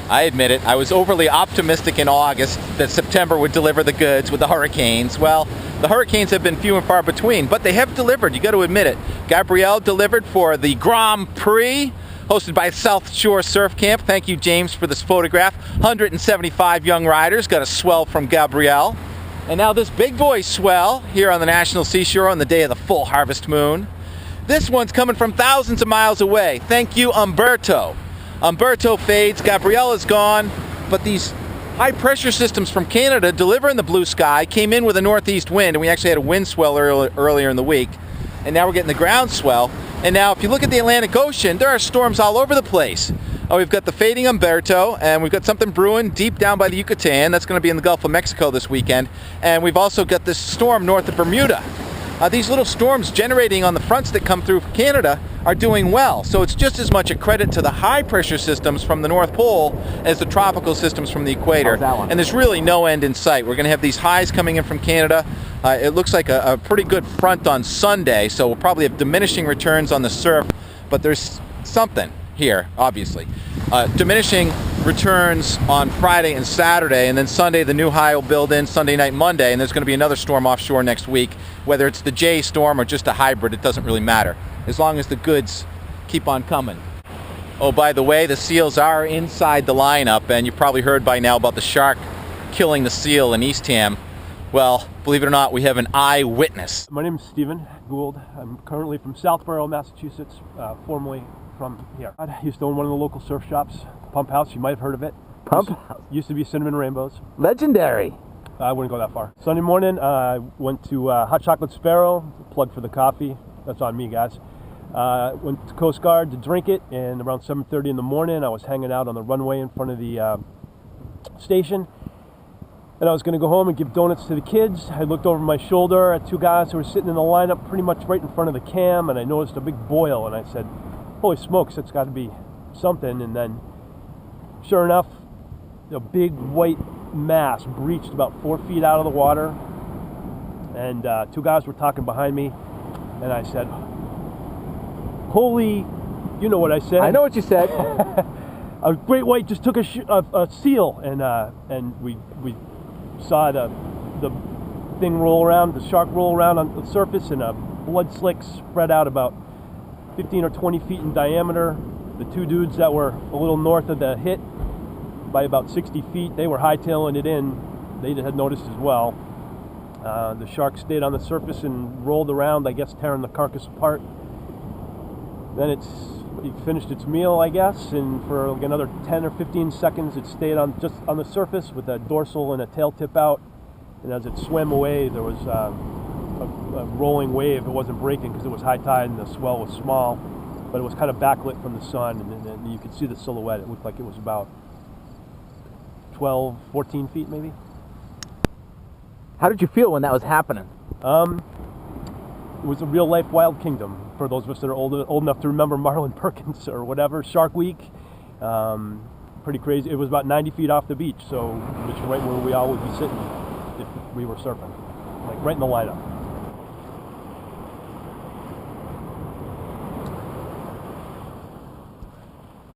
I admit it, I was overly optimistic in August that September would deliver the goods with the hurricanes. Well, the hurricanes have been few and far between, but they have delivered, you got to admit it. Gabrielle delivered for the Grand Prix, hosted by South Shore Surf Camp. Thank you, James, for this photograph. 175 young riders got a swell from Gabrielle. And now this big boy swell here on the National Seashore on the day of the full harvest moon. This one's coming from thousands of miles away. Thank you, Humberto. Humberto fades, Gabrielle is gone, but these high pressure systems from Canada delivering the blue sky came in with a northeast wind, and we actually had a wind swell earlier in the week. And now we're getting the groundswell. And now if you look at the Atlantic Ocean, there are storms all over the place. Oh, we've got the fading Humberto, and we've got something brewing deep down by the Yucatan. That's going to be in the Gulf of Mexico this weekend. And we've also got this storm north of Bermuda. These little storms generating on the fronts that come through Canada are doing well. So it's just as much a credit to the high pressure systems from the North Pole as the tropical systems from the equator. And there's really no end in sight. We're going to have these highs coming in from Canada. It looks like a pretty good front on Sunday, so we'll probably have diminishing returns on the surf, but there's something here, obviously. Diminishing returns on Friday and Saturday, and then Sunday the new high will build in Sunday night, Monday, and there's going to be another storm offshore next week. Whether it's the J storm or just a hybrid, it doesn't really matter, as long as the goods keep on coming. Oh, by the way, the seals are inside the lineup, and you probably heard by now about the shark killing the seal in Eastham. Well, believe it or not, we have an eyewitness. My name is Stephen Gould. I'm currently from Southborough, Massachusetts, formerly from here. I used to own one of the local surf shops, Pump House. You might have heard of it. Pump House? Used to be Cinnamon Rainbows. Legendary. I wouldn't go that far. Sunday morning, I went to Hot Chocolate Sparrow, plug for the coffee. That's on me, guys. Went to Coast Guard to drink it, and around 7:30 in the morning, I was hanging out on the runway in front of the station. And I was going to go home and give donuts to the kids. I looked over my shoulder at two guys who were sitting in the lineup pretty much right in front of the cam, and I noticed a big boil, and I said, holy smokes, it's got to be something. And then, sure enough, a big white mass breached about 4 feet out of the water, and two guys were talking behind me, and I said, holy, you know what I said. I know what you said. A great white just took a seal, and we saw the thing roll around, the shark roll around on the surface, and a blood slick spread out about 15 or 20 feet in diameter. The two dudes that were a little north of the hit by about 60 feet, they were hightailing it in. They had noticed as well. The shark stayed on the surface and rolled around, I guess tearing the carcass apart. Then it finished its meal, I guess, and for like another 10 or 15 seconds it stayed just on the surface with a dorsal and a tail tip out. And as it swam away, there was a rolling wave. It wasn't breaking because it was high tide and the swell was small, but it was kind of backlit from the sun, and you could see the silhouette. It looked like it was about 12, 14 feet maybe. How did you feel when that was happening? It was a real life Wild Kingdom. For those of us that are old enough to remember Marlin Perkins or whatever, Shark Week, pretty crazy. It was about 90 feet off the beach, so which right where we all would be sitting if we were surfing, like right in the lineup.